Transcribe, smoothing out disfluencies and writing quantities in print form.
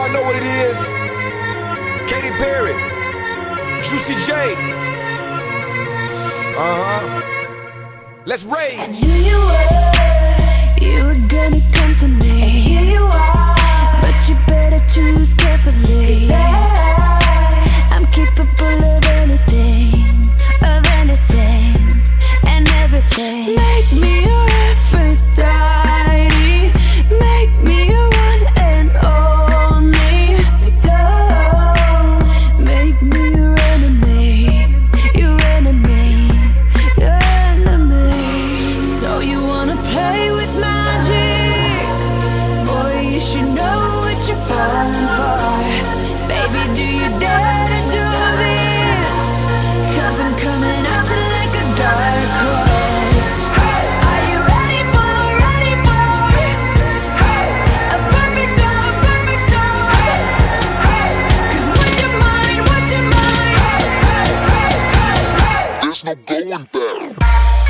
Y'all know what it is. Katy Perry, Juicy J. Let's rage. I knew you were gonna come to me. And here you are, but you better choose carefully. 'Cause I'm capable of anything, and everything. Make me your Aphrodite, make me your one and only. Don't make me your enemy, your enemy, your enemy. So you wanna play with magic? Boy, you should know what you're falling for. Baby, do you dare to do this? 'Cause I'm coming at you like a dark horse. Are you ready for a perfect storm, perfect storm? 'Cause what's your mind, what's your mind? There's no going back.